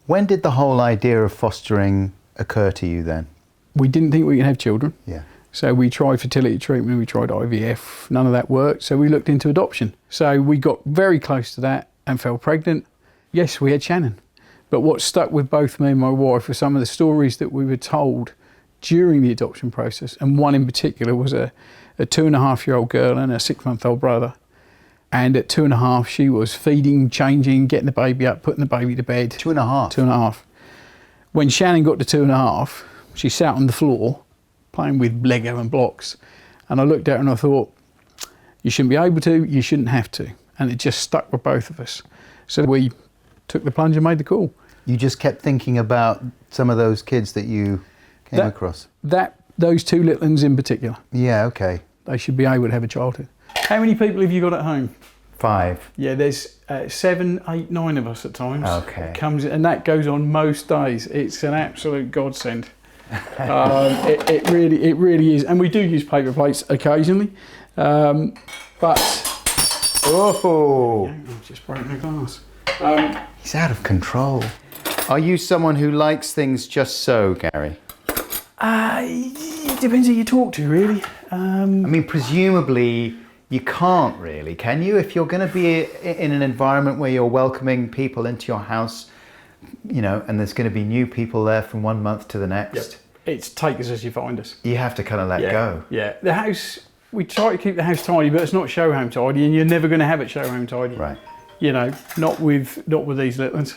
When did the whole idea of fostering occur to you then? We didn't think we could have children. Yeah. So we tried fertility treatment, we tried IVF, none of that worked. So we looked into adoption. So we got very close to that and fell pregnant. Yes, we had Shannon. But what stuck with both me and my wife were some of the stories that we were told during the adoption process. And one in particular was a 2.5-year-old girl and a 6-month-old brother. And at 2.5, she was feeding, changing, getting the baby up, putting the baby to bed. 2.5? 2.5. When Shannon got to 2.5, she sat on the floor playing with Lego and blocks. And I looked at her and I thought, you shouldn't be able to, you shouldn't have to. And it just stuck with both of us. So we took the plunge and made the call. You just kept thinking about some of those kids that you came across? Those two little ones in particular. Yeah, okay. They should be able to have a childhood. How many people have you got at home? 5. Yeah, there's 7, 8, 9 of us at times. Okay. And that goes on most days. It's an absolute godsend. It really is. And we do use paper plates occasionally. But... Oh! I've just broken the glass. He's out of control. Are you someone who likes things just so, Gary? It depends who you talk to, really. I mean, presumably you can't really, can you? If you're going to be in an environment where you're welcoming people into your house, you know, and there's going to be new people there from one month to the next. Yep. It's take us as you find us. You have to kind of let go. Yeah. The house, we try to keep the house tidy, but it's not show home tidy, and you're never going to have it show home tidy. Right. You know, not with these little ones.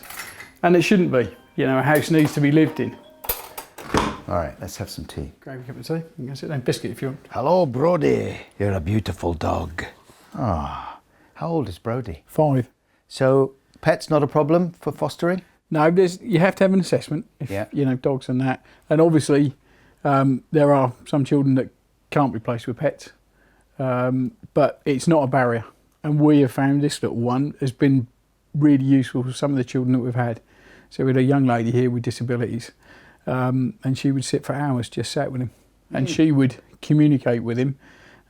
And it shouldn't be. You know, a house needs to be lived in. All right, let's have some tea. Grab a cup of tea. You can sit down. Biscuit if you want. Hello, Brody. You're a beautiful dog. Ah, how old is Brody? 5. So, pets not a problem for fostering? No, you have to have an assessment if, you know, dogs and that. And obviously, there are some children that can't be placed with pets. But it's not a barrier. And we have found this little one has been really useful for some of the children that we've had. So we had a young lady here with disabilities. And she would sit for hours, just sat with him. And she would communicate with him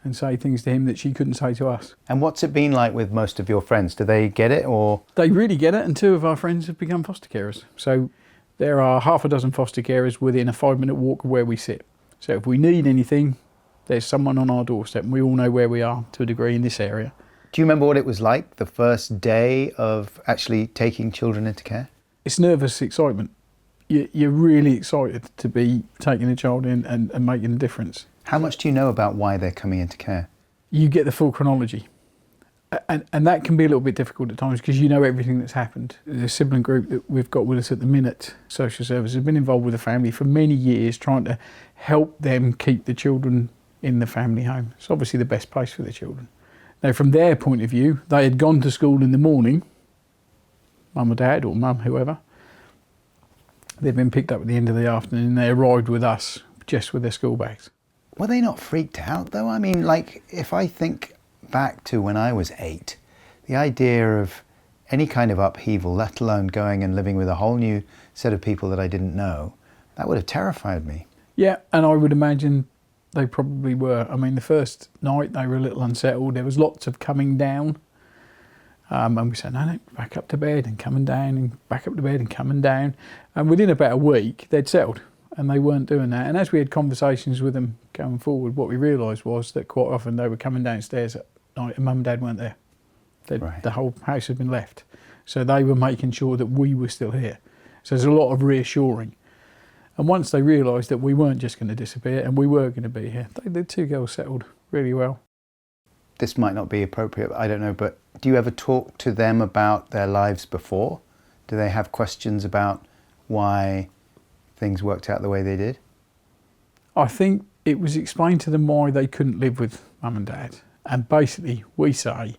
and say things to him that she couldn't say to us. And what's it been like with most of your friends? Do they get it or? They really get it, and 2 of our friends have become foster carers. So there are half a dozen foster carers within a 5-minute walk of where we sit. So if we need anything, there's someone on our doorstep, and we all know where we are to a degree in this area. Do you remember what it was like the first day of actually taking children into care? It's nervous excitement. You're really excited to be taking a child in and making a difference. How much do you know about why they're coming into care? You get the full chronology. And that can be a little bit difficult at times because you know everything that's happened. The sibling group that we've got with us at the minute, social services, have been involved with the family for many years, trying to help them keep the children in the family home. It's obviously the best place for the children. Now, from their point of view, they had gone to school in the morning, mum or dad or mum, whoever. They'd been picked up at the end of the afternoon and they arrived with us just with their school bags. Were they not freaked out though? I mean, like, if I think back to when I was 8, the idea of any kind of upheaval, let alone going and living with a whole new set of people that I didn't know, that would have terrified me. Yeah, and I would imagine they probably were. I mean, the first night they were a little unsettled. There was lots of coming down. And we said, no, back up to bed and coming down and back up to bed and coming down. And within about a week, they'd settled and they weren't doing that. And as we had conversations with them going forward, what we realised was that quite often they were coming downstairs at night and mum and dad weren't there. Right. The whole house had been left. So they were making sure that we were still here. So there's a lot of reassuring. And once they realised that we weren't just going to disappear and we were going to be here, the 2 girls settled really well. This might not be appropriate, I don't know, but do you ever talk to them about their lives before? Do they have questions about why things worked out the way they did? I think it was explained to them why they couldn't live with mum and dad. And basically we say,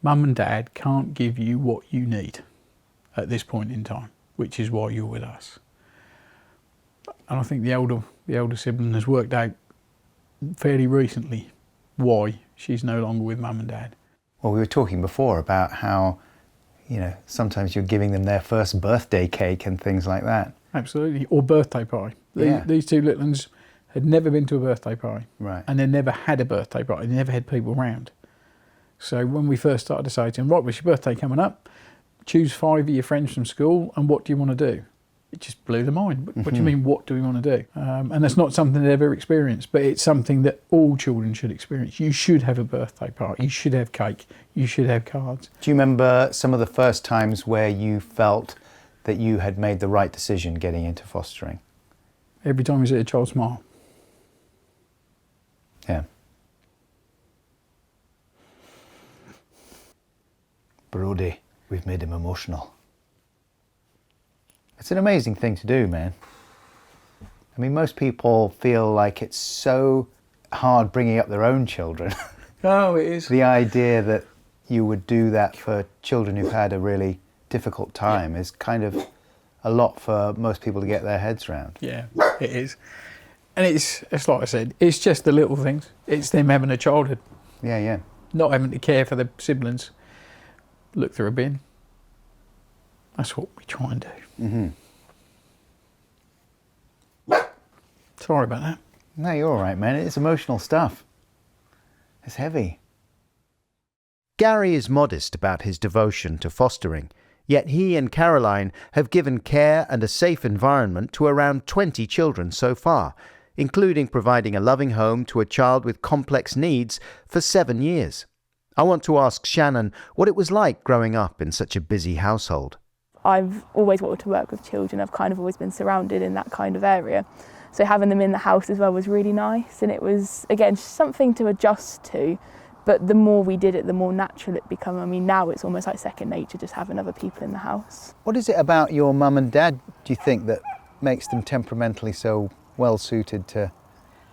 mum and dad can't give you what you need at this point in time, which is why you're with us. And I think the elder sibling has worked out fairly recently why she's no longer with mum and dad. Well, we were talking before about how, you know, sometimes you're giving them their first birthday cake and things like that. Absolutely, or birthday party. Yeah. These 2 little ones had never been to a birthday party. Right. And they never had a birthday party, they never had people around. So when we first started to say to them, right, what's your birthday coming up? Choose 5 of your friends from school and what do you want to do? It just blew the mind. What do you mean, what do we want to do? And that's not something they've ever experienced, but it's something that all children should experience. You should have a birthday party, you should have cake, you should have cards. Do you remember some of the first times where you felt that you had made the right decision getting into fostering? Every time you see a child smile. Yeah. Brody, we've made him emotional. It's an amazing thing to do, man. I mean, most people feel like it's so hard bringing up their own children. Oh, it is. The idea that you would do that for children who've had a really difficult time is kind of a lot for most people to get their heads around. Yeah, it is. And it's like I said, it's just the little things. It's them having a childhood. Yeah, yeah. Not having to care for their siblings. Look through a bin. That's what we try and do. Mm-hmm. Sorry about that. No, you're all right, man. It's emotional stuff. It's heavy. Gary is modest about his devotion to fostering, yet he and Caroline have given care and a safe environment to around 20 children so far, including providing a loving home to a child with complex needs for 7 years. I want to ask Shannon what it was like growing up in such a busy household. I've always wanted to work with children. I've kind of always been surrounded in that kind of area. So having them in the house as well was really nice. And it was, again, something to adjust to. But the more we did it, the more natural it became. I mean, now it's almost like second nature just having other people in the house. What is it about your mum and dad, do you think, that makes them temperamentally so well suited to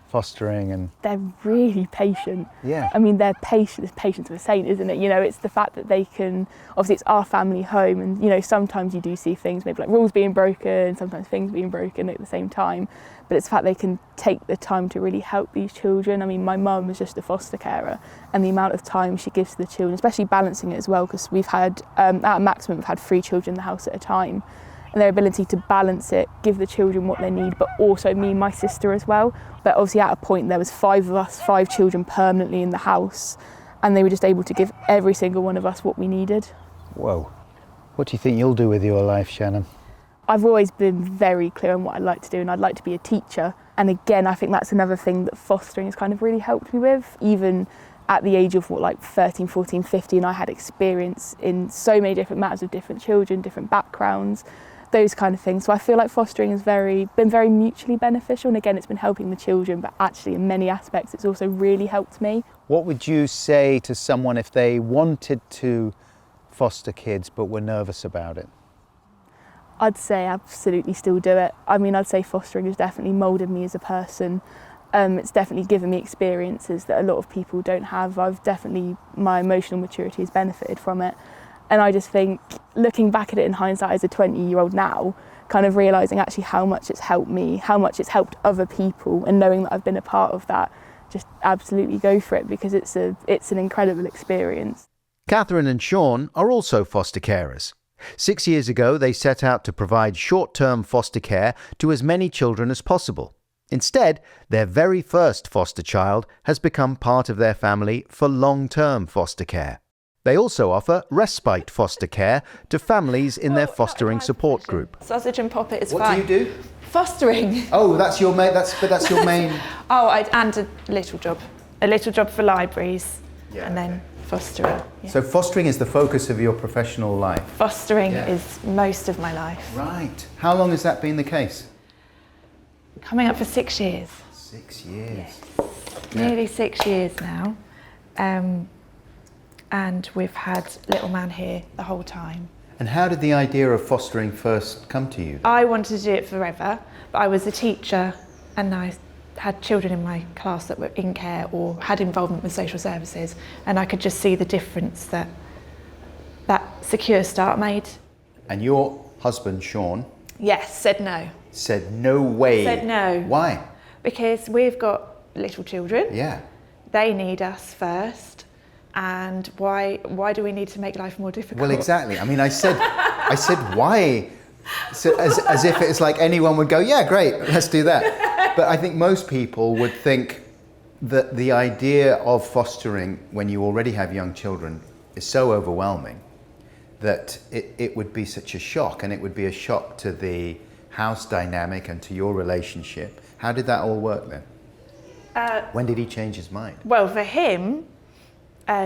fostering? And they're really patient. Yeah. I mean, they're patient. It's patience of a saint, isn't it? You know, it's the fact that they can, obviously it's our family home, and you know, sometimes you do see things, maybe like rules being broken, sometimes things being broken at the same time, but it's the fact they can take the time to really help these children. I mean, my mum is just a foster carer, and the amount of time she gives to the children, especially balancing it as well, because we've had, at a maximum, we've had 3 children in the house at a time. And their ability to balance it, give the children what they need, but also me and my sister as well. But obviously at a point there was 5 of us, 5 children permanently in the house, and they were just able to give every single one of us what we needed. Whoa. What do you think you'll do with your life, Shannon? I've always been very clear on what I'd like to do, and I'd like to be a teacher. And again, I think that's another thing that fostering has kind of really helped me with. Even at the age of 13, 14, 15, I had experience in so many different matters with different children, different backgrounds, those kind of things. So I feel like fostering has been very mutually beneficial, and again, it's been helping the children, but actually in many aspects it's also really helped me. What would you say to someone if they wanted to foster kids but were nervous about it? I'd say absolutely still do it. I mean, I'd say fostering has definitely moulded me as a person. It's definitely given me experiences that a lot of people don't have. My emotional maturity has benefited from it. And I just think, looking back at it in hindsight as a 20-year-old now, kind of realising actually how much it's helped me, how much it's helped other people, and knowing that I've been a part of that, just absolutely go for it, because it's an incredible experience. Catherine and Sean are also foster carers. 6 years ago, they set out to provide short-term foster care to as many children as possible. Instead, their very first foster child has become part of their family for long-term foster care. They also offer respite foster care to families in their fostering support group. Sausage and poppet is What fine. do you do? Fostering. Oh, that's your main. That's your main. And a little job for libraries, Yeah, and then fostering. Yeah. So fostering is the focus of your professional life. Fostering Yeah. is most of my life. Right. How long has that been the case? Coming up for 6 years. 6 years. Yes. Yeah. Nearly 6 years now. And we've had little man here the whole time. And how did the idea of fostering first come to you? I wanted to do it forever, but I was a teacher and I had children in my class that were in care or had involvement with social services, and I could just see the difference that secure start made. And your husband, Sean, Yes, said no. said no way. Said no. Why? Because we've got little children. Yeah. They need us first. And why do we need to make life more difficult? Well, exactly. I mean, I said why? So as if it's like anyone would go, yeah, great, let's do that. But I think most people would think that the idea of fostering when you already have young children is so overwhelming that it would be such a shock, and it would be a shock to the house dynamic and to your relationship. How did that all work then? When did he change his mind? Well, for him,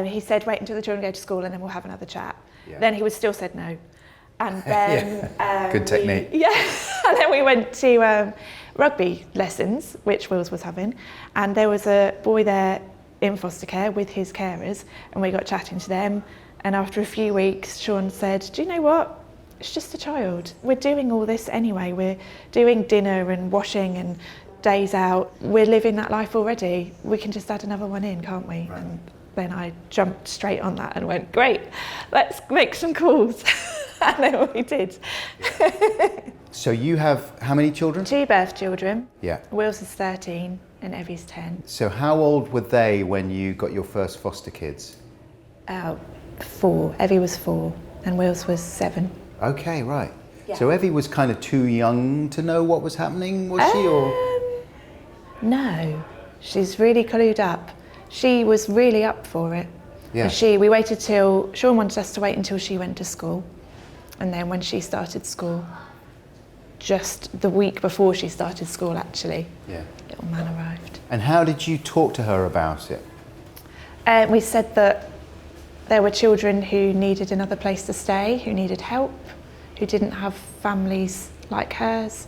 he said, wait until the children go to school and then we'll have another chat. Yeah. Then he was still said no. And then... Good technique. And then we went to rugby lessons, which Wills was having, and there was a boy there in foster care with his carers, and we got chatting to them, and after a few weeks, Sean said, do you know what? It's just a child. We're doing all this anyway. We're doing dinner and washing and days out. We're living that life already. We can just add another one in, can't we? Right. And then I jumped straight on that and went, great, let's make some calls. And then we did. So you have how many children? 2 birth children. Yeah. Wills is 13 and Evie's 10. So how old were they when you got your first foster kids? 4. Evie was 4 and Wills was 7. Okay, right. Yeah. So Evie was kind of too young to know what was happening, was she? Or No, she's really clued up. She was really up for it. Yeah. We waited till, Sean wanted us to wait until she went to school. And then when she started school, just the week before she started school actually, yeah. little man arrived. And how did you talk to her about it? We said that there were children who needed another place to stay, who needed help, who didn't have families like hers,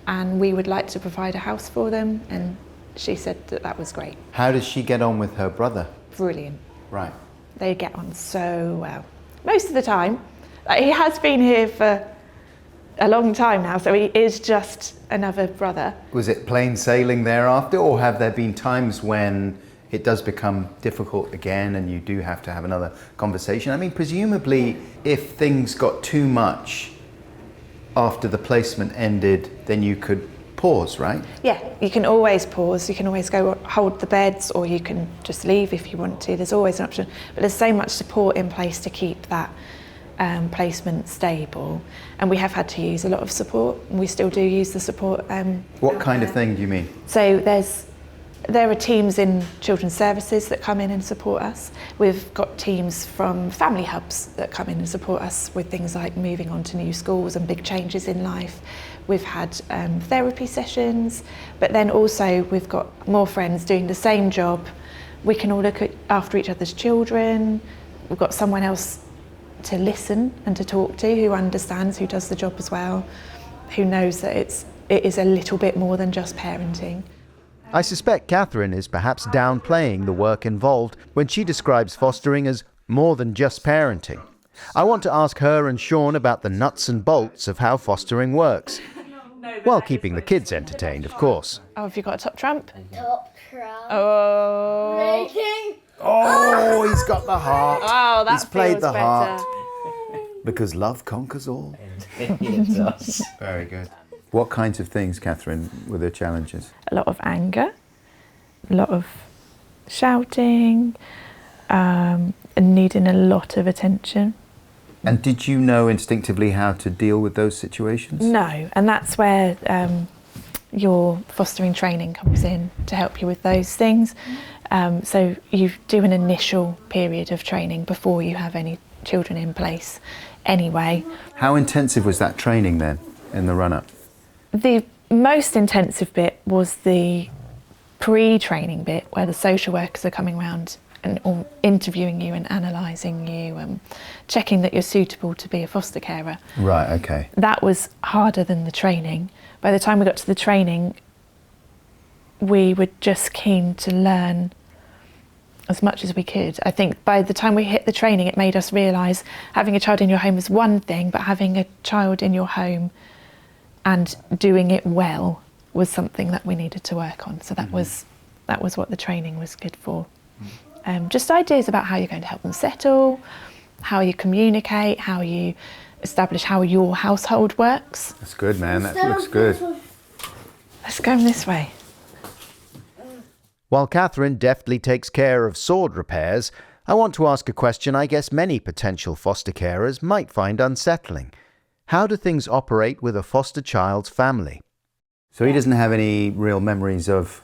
and we would like to provide a house for them, and she said that that was great. How does she get on with her brother? Brilliant. Right. They get on so well. Most of the time. He has been here for a long time now, so he is just another brother. Was it plain sailing thereafter, or have there been times when it does become difficult again and you do have to have another conversation? I mean, presumably, if things got too much after the placement ended, then you could pause, right? Yeah, you can always pause. You can always go hold the beds, or you can just leave if you want to. There's always an option. But there's so much support in place to keep that placement stable, and we have had to use a lot of support, and we still do use the support. What kind of thing do you mean? So there are teams in children's services that come in and support us. We've got teams from family hubs that come in and support us with things like moving on to new schools and big changes in life. We've had therapy sessions, but then also we've got more friends doing the same job. We can all look after each other's children. We've got someone else to listen and to talk to, who understands, who does the job as well, who knows that it is a little bit more than just parenting. I suspect Catherine is perhaps downplaying the work involved when she describes fostering as more than just parenting. I want to ask her and Sean about the nuts and bolts of how fostering works, while keeping the kids entertained, of course. Oh, have you got a top trump? Top trump. Oh. Making. Oh, he's got the heart. Oh, that He's played feels the better. heart. Because love conquers all. It does. Very good. What kinds of things, Catherine, were the challenges? A lot of anger, a lot of shouting, and needing a lot of attention. And did you know instinctively how to deal with those situations? No, and that's where your fostering training comes in to help you with those things. So you do an initial period of training before you have any children in place anyway. How intensive was that training then, in the run-up? The most intensive bit was the pre-training bit, where the social workers are coming around and interviewing you and analysing you and checking that you're suitable to be a foster carer. Right, okay. That was harder than the training. By the time we got to the training, we were just keen to learn as much as we could. I think by the time we hit the training, it made us realise having a child in your home is one thing, but having a child in your home and doing it well was something that we needed to work on. So that was what the training was good for. Just ideas about how you're going to help them settle, how you communicate, how you establish how your household works. That's good, man. That looks good. Let's go this way. While Catherine deftly takes care of sword repairs, I want to ask a question I guess many potential foster carers might find unsettling. How do things operate with a foster child's family? So he doesn't have any real memories of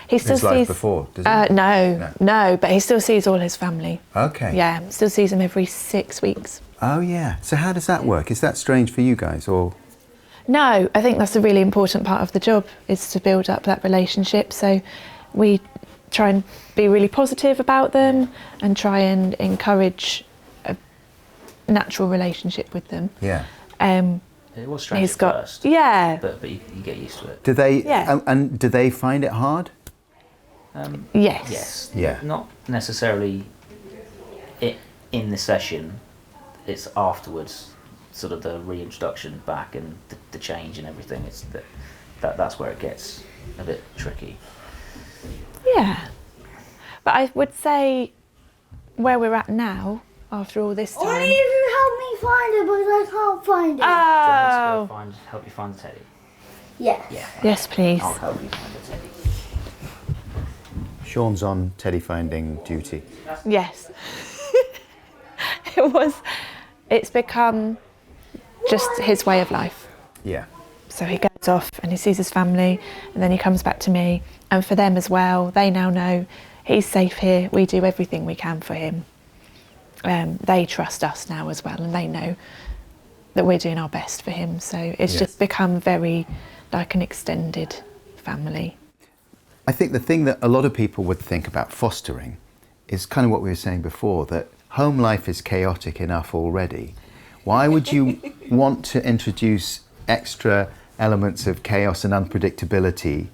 He still his life sees before, does he? No, but he still sees all his family. Okay. Yeah, still sees them every 6 weeks. Oh, yeah. So how does that work? Is that strange for you guys, or...? No, I think that's a really important part of the job, is to build up that relationship. So we try and be really positive about them and try and encourage a natural relationship with them. Yeah. It was strange at first. Yeah. But you get used to it. Do they? Yeah. And do they find it hard? Yes. Yes. Yeah. Not necessarily in the session. It's afterwards, sort of the reintroduction back and the change and everything. It's that's where it gets a bit tricky. Yeah. But I would say where we're at now, after all this time. Or even help me find it because I can't find it. Oh. Do you want us to help you find the teddy? Yes. Yeah. Yes, please. I'll help you find the teddy. Sean's on teddy finding duty. Yes. It's become just his way of life. Yeah. So he goes off and he sees his family and then he comes back to me. And for them as well, they now know he's safe here. We do everything we can for him. They trust us now as well, and they know that we're doing our best for him. So it's just become very like an extended family. I think the thing that a lot of people would think about fostering is kind of what we were saying before, that home life is chaotic enough already. Why would you want to introduce extra elements of chaos and unpredictability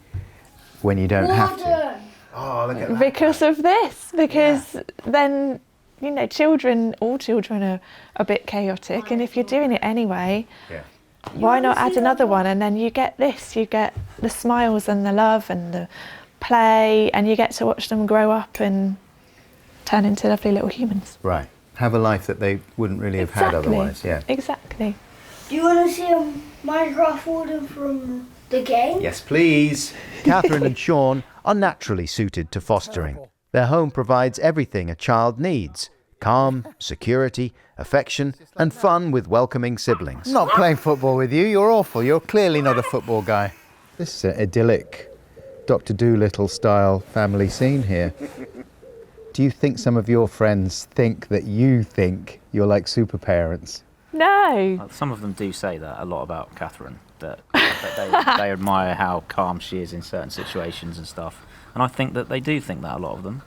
when you don't have to? Oh, look at that. Because of this, because then, you know, all children are a bit chaotic, and if you're doing it anyway, why not add another one? And then you get this, you get the smiles and the love and the play, and you get to watch them grow up and turn into lovely little humans. Right. Have a life that they wouldn't really have had otherwise. Yeah. Exactly. Do you want to see a Minecraft warden from the game? Yes, please. Catherine and Sean are naturally suited to fostering. Their home provides everything a child needs: calm, security, affection, and fun with welcoming siblings. I'm not playing football with you. You're awful. You're clearly not a football guy. This is an idyllic Dr. Dolittle style family scene here. Do you think some of your friends think that you think you're like super parents? No. Some of them do say that a lot about Catherine, that they admire how calm she is in certain situations and stuff. And I think that they do think that, a lot of them,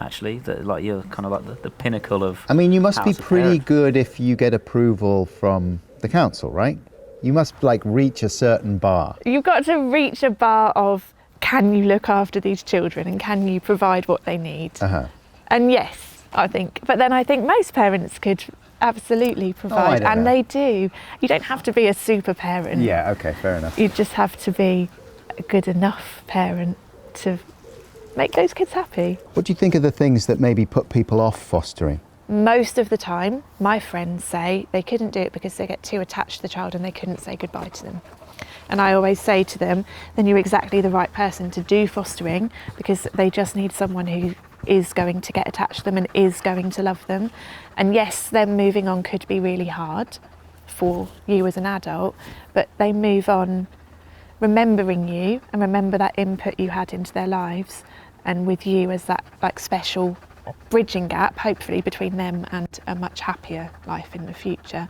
actually, that like you're kind of like the pinnacle of. I mean, you must be House of pretty Parent. good if you get approval from the council, right? You must like reach a certain bar. You've got to reach a bar of, can you look after these children and can you provide what they need? Uh-huh. And yes, I think. But then I think most parents could absolutely provide, don't and know. they do. You don't have to be a super parent. Yeah, okay, fair enough. You just have to be a good enough parent to make those kids happy. What do you think of the things that maybe put people off fostering? Most of the time, my friends say they couldn't do it because they get too attached to the child and they couldn't say goodbye to them. And I always say to them, then you're exactly the right person to do fostering, because they just need someone who is going to get attached to them and is going to love them. And yes, them moving on could be really hard for you as an adult, but they move on remembering you and remember that input you had into their lives, and with you as that like special bridging gap, hopefully, between them and a much happier life in the future.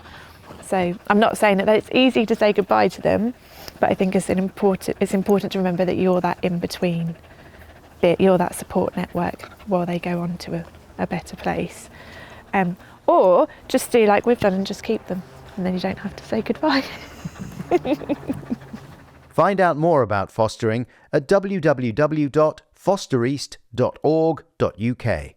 So I'm not saying that it's easy to say goodbye to them, but I think it's important to remember that you're that in-between bit, you're that support network while they go on to a better place. Or just do like we've done and just keep them, and then you don't have to say goodbye. Find out more about fostering at www.fostereast.org.uk.